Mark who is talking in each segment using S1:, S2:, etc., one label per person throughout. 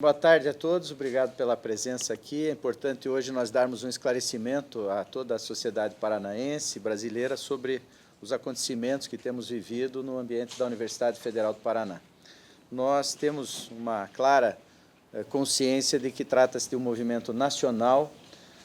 S1: Boa tarde a todos, obrigado pela presença aqui. É importante hoje nós darmos um esclarecimento a toda a sociedade paranaense e brasileira sobre os acontecimentos que temos vivido no ambiente da Universidade Federal do Paraná. Nós temos uma clara consciência de que trata-se de um movimento nacional.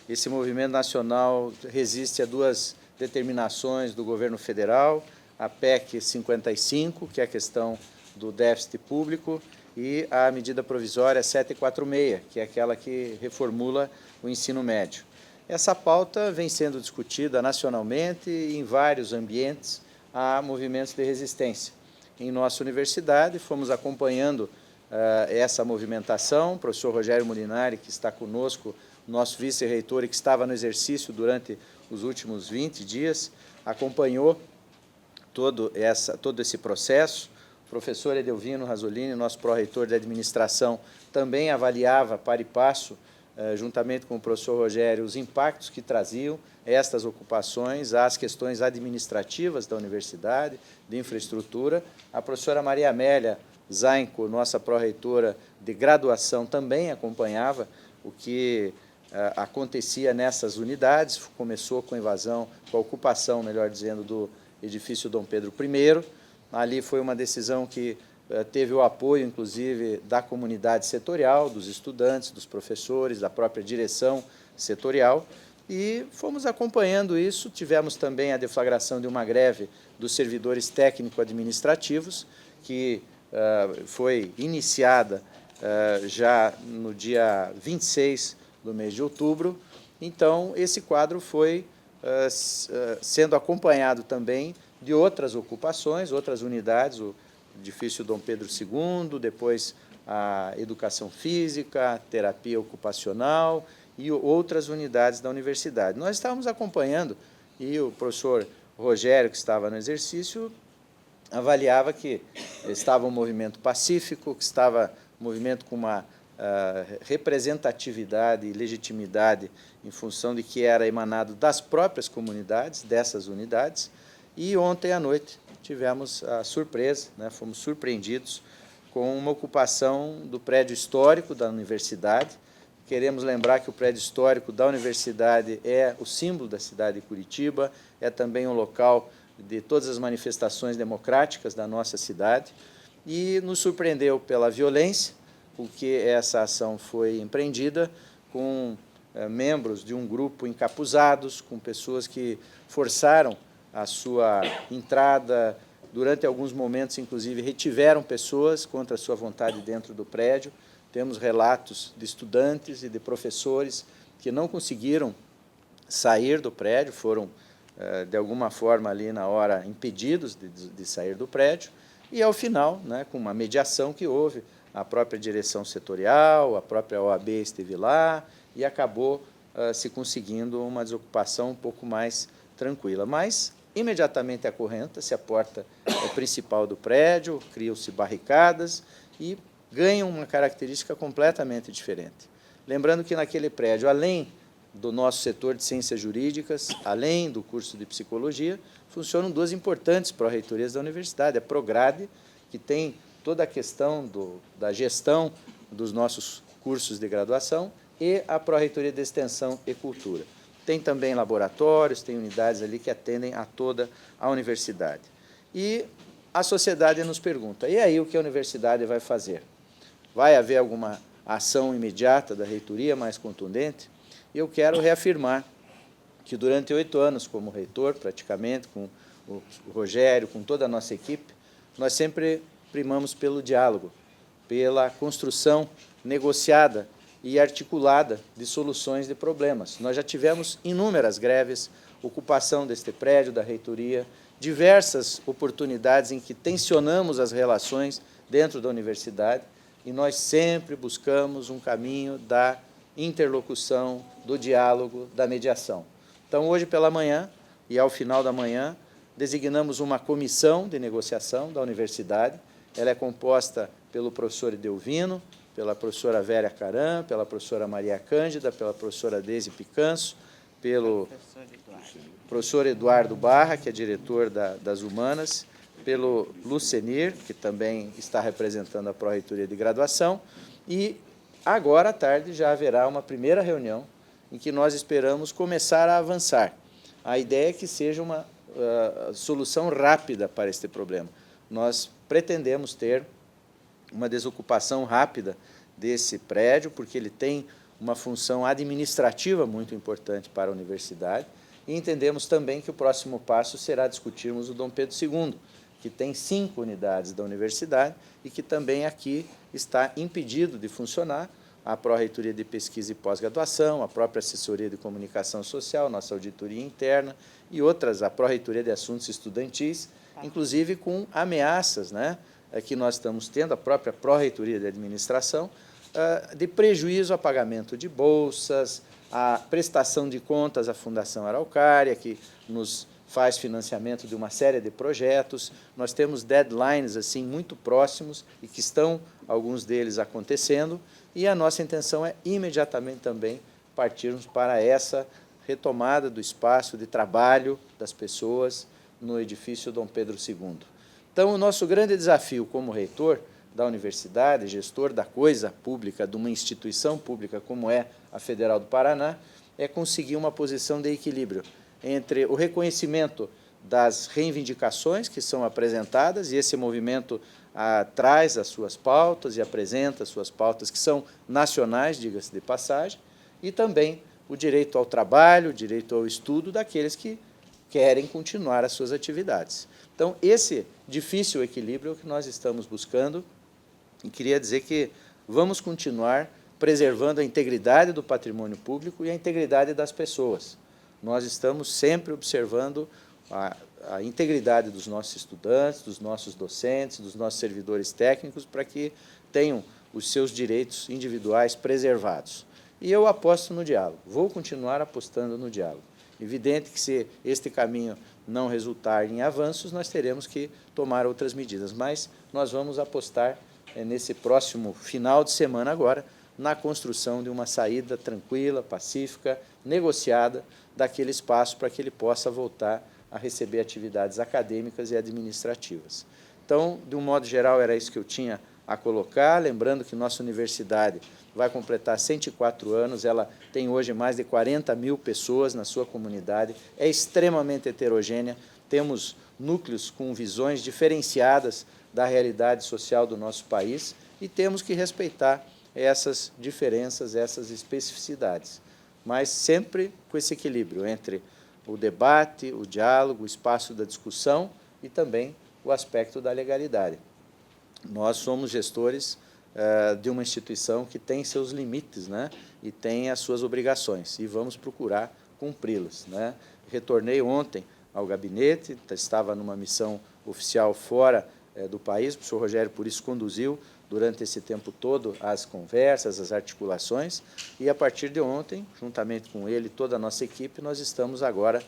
S1: Esse movimento nacional resiste a duas determinações do governo federal, a PEC 55, que é a questão do déficit público, e a medida provisória 746, que é aquela que reformula o ensino médio. Essa pauta vem sendo discutida nacionalmente e em vários ambientes há movimentos de resistência. Em nossa universidade, fomos acompanhando essa movimentação. O professor Rogério Molinari, que está conosco, nosso vice-reitor e que estava no exercício durante os últimos 20 dias, acompanhou todo esse processo. O professor Edelvino Rasolini, nosso pró-reitor de administração, também avaliava par e passo, juntamente com o professor Rogério, os impactos que traziam estas ocupações às questões administrativas da universidade, de infraestrutura. A professora Maria Amélia Zainco, nossa pró-reitora de graduação, também acompanhava o que acontecia nessas unidades. Começou com a invasão, com a ocupação, melhor dizendo, do edifício Dom Pedro I. Ali foi uma decisão que teve o apoio, inclusive, da comunidade setorial, dos estudantes, dos professores, da própria direção setorial, e fomos acompanhando isso. Tivemos também a deflagração de uma greve dos servidores técnico-administrativos, que foi iniciada já no dia 26 do mês de outubro. Então, esse quadro foi sendo acompanhado também de outras ocupações, outras unidades, o edifício Dom Pedro II, depois a educação física, a terapia ocupacional e outras unidades da universidade. Nós estávamos acompanhando e o professor Rogério, que estava no exercício, avaliava que estava um movimento pacífico, que estava um movimento com uma representatividade e legitimidade em função de que era emanado das próprias comunidades, dessas unidades. E ontem à noite tivemos a surpresa, fomos surpreendidos com uma ocupação do prédio histórico da universidade. Queremos lembrar que o prédio histórico da universidade é o símbolo da cidade de Curitiba, é também um local de todas as manifestações democráticas da nossa cidade, e nos surpreendeu pela violência com que essa ação foi empreendida, com membros de um grupo encapuzados, com pessoas que forçaram a sua entrada, durante alguns momentos, inclusive, retiveram pessoas contra a sua vontade dentro do prédio. Temos relatos de estudantes e de professores que não conseguiram sair do prédio, foram, de alguma forma, ali na hora, impedidos de sair do prédio, e, ao final, com uma mediação que houve, a própria direção setorial, a própria OAB esteve lá, e acabou se conseguindo uma desocupação um pouco mais tranquila. Mas, imediatamente acorrenta-se a porta principal do prédio, criam-se barricadas e ganham uma característica completamente diferente. Lembrando que naquele prédio, além do nosso setor de ciências jurídicas, além do curso de psicologia, funcionam duas importantes pró-reitorias da universidade, a Prograde, que tem toda a questão da gestão dos nossos cursos de graduação, e a Pró-Reitoria de Extensão e Cultura. Tem também laboratórios, tem unidades ali que atendem a toda a universidade. E a sociedade nos pergunta, e aí o que a universidade vai fazer? Vai haver alguma ação imediata da reitoria mais contundente? E eu quero reafirmar que durante 8 anos como reitor, praticamente, com o Rogério, com toda a nossa equipe, nós sempre primamos pelo diálogo, pela construção negociada e articulada de soluções de problemas. Nós já tivemos inúmeras greves, ocupação deste prédio da reitoria, diversas oportunidades em que tensionamos as relações dentro da universidade, e nós sempre buscamos um caminho da interlocução, do diálogo, da mediação. Então, hoje pela manhã e ao final da manhã, designamos uma comissão de negociação da universidade. Ela é composta pelo professor Edelvino, pela professora Vera Caram, pela professora Maria Cândida, pela professora Deise Picanso, pelo professor Eduardo Barra, que é diretor das Humanas, pelo Lucenir, que também está representando a Pró-Reitoria de Graduação, e agora à tarde já haverá uma primeira reunião em que nós esperamos começar a avançar. A ideia é que seja uma solução rápida para este problema. Nós pretendemos ter uma desocupação rápida desse prédio, porque ele tem uma função administrativa muito importante para a universidade, e entendemos também que o próximo passo será discutirmos o Dom Pedro II, que tem 5 unidades da universidade e que também aqui está impedido de funcionar, a Pró-Reitoria de Pesquisa e Pós-Graduação, a própria Assessoria de Comunicação Social, nossa auditoria interna e outras, a Pró-Reitoria de Assuntos Estudantis, inclusive com ameaças, né, que nós estamos tendo, a própria Pró-Reitoria de Administração, de prejuízo a pagamento de bolsas, a prestação de contas à Fundação Araucária, que nos faz financiamento de uma série de projetos. Nós temos deadlines assim muito próximos e que estão, alguns deles, acontecendo, e a nossa intenção é imediatamente também partirmos para essa retomada do espaço de trabalho das pessoas no edifício Dom Pedro II. Então, o nosso grande desafio como reitor da universidade, gestor da coisa pública, de uma instituição pública como é a Federal do Paraná, é conseguir uma posição de equilíbrio entre o reconhecimento das reivindicações que são apresentadas, e esse movimento traz as suas pautas e apresenta as suas pautas, que são nacionais, diga-se de passagem, e também o direito ao trabalho, o direito ao estudo daqueles que querem continuar as suas atividades. Então, esse difícil equilíbrio é o que nós estamos buscando, e queria dizer que vamos continuar preservando a integridade do patrimônio público e a integridade das pessoas. Nós estamos sempre observando a integridade dos nossos estudantes, dos nossos docentes, dos nossos servidores técnicos, para que tenham os seus direitos individuais preservados. E eu aposto no diálogo, vou continuar apostando no diálogo. Evidente que, se este caminho não resultar em avanços, nós teremos que tomar outras medidas, mas nós vamos apostar nesse próximo final de semana agora, na construção de uma saída tranquila, pacífica, negociada daquele espaço para que ele possa voltar a receber atividades acadêmicas e administrativas. Então, de um modo geral, era isso que eu tinha a colocar, lembrando que nossa universidade vai completar 104 anos, ela tem hoje mais de 40 mil pessoas na sua comunidade, é extremamente heterogênea, temos núcleos com visões diferenciadas da realidade social do nosso país e temos que respeitar essas diferenças, essas especificidades, mas sempre com esse equilíbrio entre o debate, o diálogo, o espaço da discussão e também o aspecto da legalidade. Nós somos gestores de uma instituição que tem seus limites, né, e tem as suas obrigações, e vamos procurar cumpri-las, né. Retornei ontem ao gabinete, estava numa missão oficial fora do país, o professor Rogério, por isso, conduziu durante esse tempo todo as conversas, as articulações, e a partir de ontem, juntamente com ele e toda a nossa equipe, nós estamos agora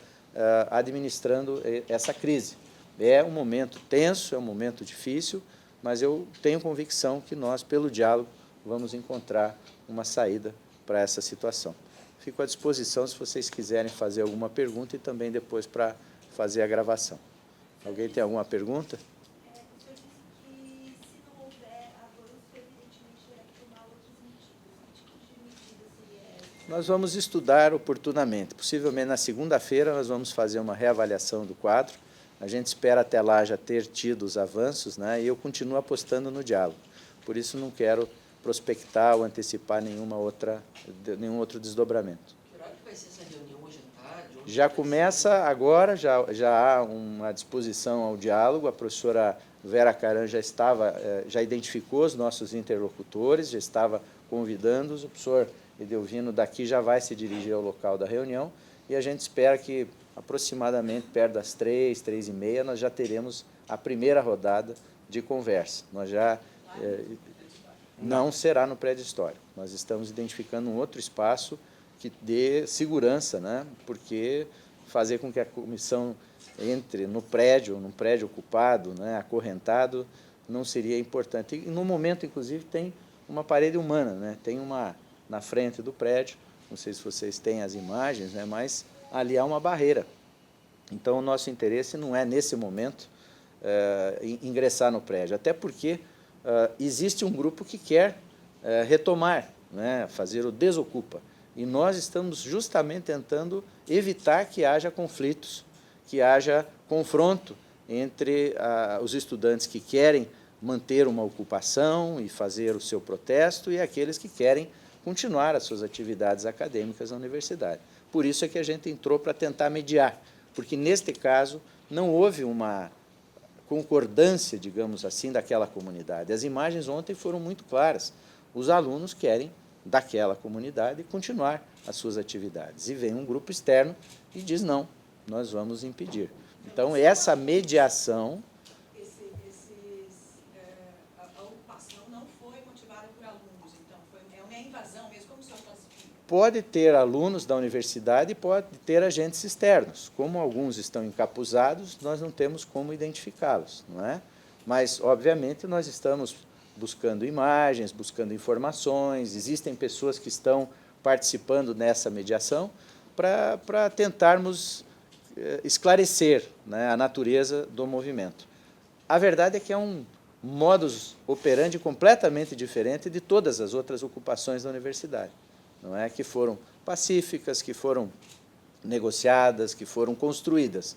S1: administrando essa crise. É um momento tenso, é um momento difícil, mas eu tenho convicção que nós, pelo diálogo, vamos encontrar uma saída para essa situação. Fico à disposição se vocês quiserem fazer alguma pergunta e também depois para fazer a gravação. Alguém tem alguma pergunta? Nós vamos estudar oportunamente. Possivelmente, na segunda-feira, nós vamos fazer uma reavaliação do quadro. A gente espera até lá já ter tido os avanços, né? E eu continuo apostando no diálogo. Por isso, não quero prospectar ou antecipar nenhum outro desdobramento.
S2: Que horário que vai ser essa reunião hoje à tarde?
S1: Já começa agora, já há uma disposição ao diálogo. A professora Vera Caran já identificou os nossos interlocutores, já estava convidando-os. O professor Edelvino daqui já vai se dirigir ao local da reunião e a gente espera que aproximadamente perto das 3, 3h30, nós já teremos a primeira rodada de conversa. Nós já não será no prédio histórico. Nós estamos identificando um outro espaço que dê segurança, né? Porque fazer com que a comissão entre no prédio, num prédio ocupado, né, acorrentado, não seria importante. E no momento, inclusive, tem uma parede humana, né? Tem uma na frente do prédio, não sei se vocês têm as imagens, né, mas ali há uma barreira. Então, o nosso interesse não é, nesse momento, ingressar no prédio, até porque existe um grupo que quer retomar, né, fazer o desocupa. E nós estamos justamente tentando evitar que haja conflitos, que haja confronto entre os estudantes que querem manter uma ocupação e fazer o seu protesto e aqueles que querem continuar as suas atividades acadêmicas na universidade. Por isso é que a gente entrou para tentar mediar, porque, neste caso, não houve uma concordância, digamos assim, daquela comunidade. As imagens ontem foram muito claras. Os alunos querem, daquela comunidade, continuar as suas atividades. E vem um grupo externo e diz, não, nós vamos impedir. Então, essa mediação...
S3: A ocupação não foi motivada por alunos, então, é uma invasão mesmo, como o senhor classifica?
S1: Pode ter alunos da universidade e pode ter agentes externos. Como alguns estão encapuzados, nós não temos como identificá-los, não é? Mas, obviamente, nós estamos buscando imagens, buscando informações, existem pessoas que estão participando nessa mediação para tentarmos esclarecer, né, a natureza do movimento. A verdade é que é um modus operandi completamente diferente de todas as outras ocupações da universidade, não é? Que foram pacíficas, que foram negociadas, que foram construídas.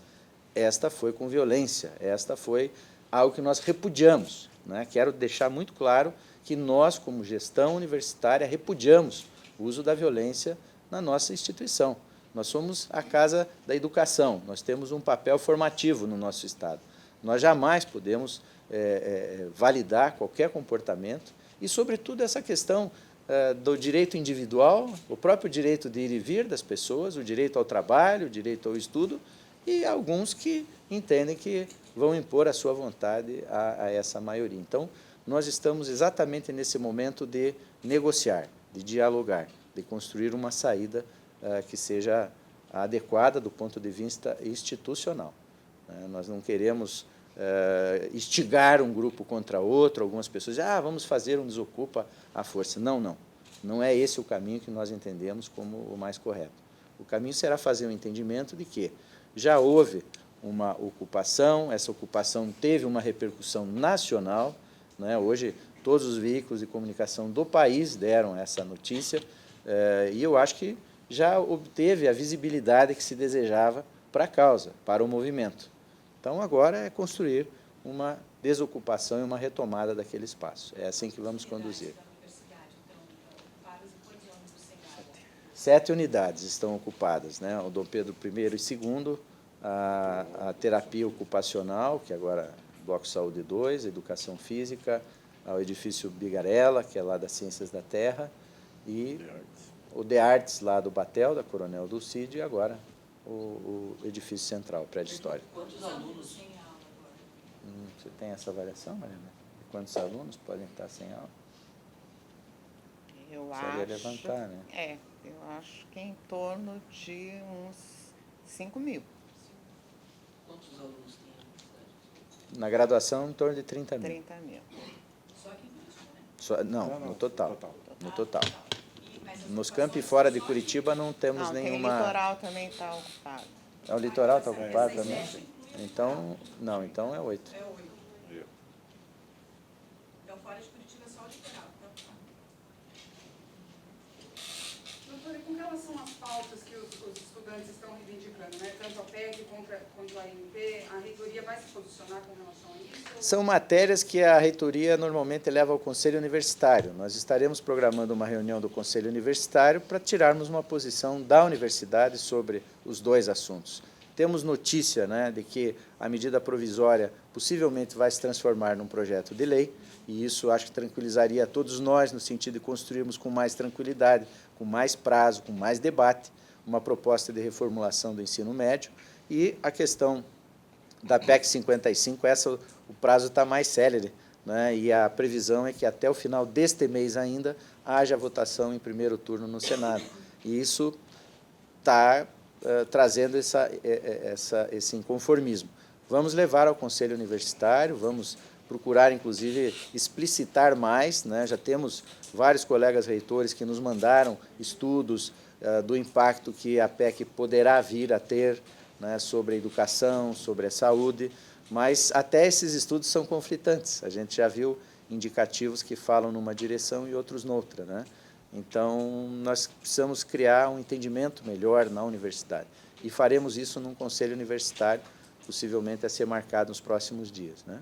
S1: Esta foi com violência, esta foi algo que nós repudiamos, né? Quero deixar muito claro que nós, como gestão universitária, repudiamos o uso da violência na nossa instituição. Nós somos a Casa da Educação, nós temos um papel formativo no nosso Estado. Nós jamais podemos validar qualquer comportamento e, sobretudo, essa questão do direito individual, o próprio direito de ir e vir das pessoas, o direito ao trabalho, o direito ao estudo, e alguns que entendem que vão impor a sua vontade a essa maioria. Então, nós estamos exatamente nesse momento de negociar, de dialogar, de construir uma saída que seja adequada do ponto de vista institucional. Nós não queremos instigar um grupo contra outro, algumas pessoas dizem, vamos fazer um desocupa à força. Não, não. Não é esse o caminho que nós entendemos como o mais correto. O caminho será fazer um entendimento de que já houve uma ocupação, essa ocupação teve uma repercussão nacional, né? Hoje, todos os veículos de comunicação do país deram essa notícia, e eu acho que já obteve a visibilidade que se desejava para a causa, para o movimento. Então, agora é construir uma desocupação e uma retomada daquele espaço. É assim que vamos conduzir. 7 unidades estão ocupadas, né? O Dom Pedro I e II, a terapia ocupacional, que agora é Bloco Saúde 2, Educação Física, o edifício Bigarella, que é lá das Ciências da Terra, e o de Artes, lá do Batel, da Coronel Dulcídio, e agora o edifício central, o prédio histórico.
S2: Quantos alunos?
S1: Você tem essa avaliação, Mariana? Quantos alunos podem estar sem aula?
S4: Eu
S1: Precisaria
S4: acho,
S1: levantar, né?
S4: Eu acho que em torno de uns 5 mil.
S2: Quantos alunos tem a universidade?
S1: Na graduação, em torno de 30 mil.
S4: 30 mil.
S3: Só aqui em Curitiba, né?
S1: Não, no total. No total.
S3: Mas as
S1: Nos campi
S3: ocupações
S1: fora de
S3: só
S1: Curitiba não temos
S4: Não, tem
S1: nenhuma...
S4: o litoral também está ocupado.
S1: O litoral está ocupado também? Então, não, então é 8.
S3: É 8. Então, fora de Curitiba é só o litoral, tá?
S5: Doutora, e com relação às pautas que os estudantes estão reivindicando, né? Tanto a PEC quanto a ANP, a reitoria vai se posicionar com relação a isso?
S1: São matérias que a reitoria normalmente leva ao Conselho Universitário. Nós estaremos programando uma reunião do Conselho Universitário para tirarmos uma posição da universidade sobre os dois assuntos. Temos notícia, né, de que a medida provisória possivelmente vai se transformar num projeto de lei, e isso acho que tranquilizaria a todos nós, no sentido de construirmos com mais tranquilidade, com mais prazo, com mais debate, uma proposta de reformulação do ensino médio, e a questão da PEC 55, o prazo está mais célere, né, e a previsão é que até o final deste mês ainda haja votação em primeiro turno no Senado. E isso está trazendo esse inconformismo. Vamos levar ao Conselho Universitário, vamos procurar, inclusive, explicitar mais, né? Já temos vários colegas reitores que nos mandaram estudos do impacto que a PEC poderá vir a ter, né, sobre a educação, sobre a saúde, mas até esses estudos são conflitantes. A gente já viu indicativos que falam numa direção e outros noutra, né? Então, nós precisamos criar um entendimento melhor na universidade. E faremos isso num conselho universitário, possivelmente a ser marcado nos próximos dias, né?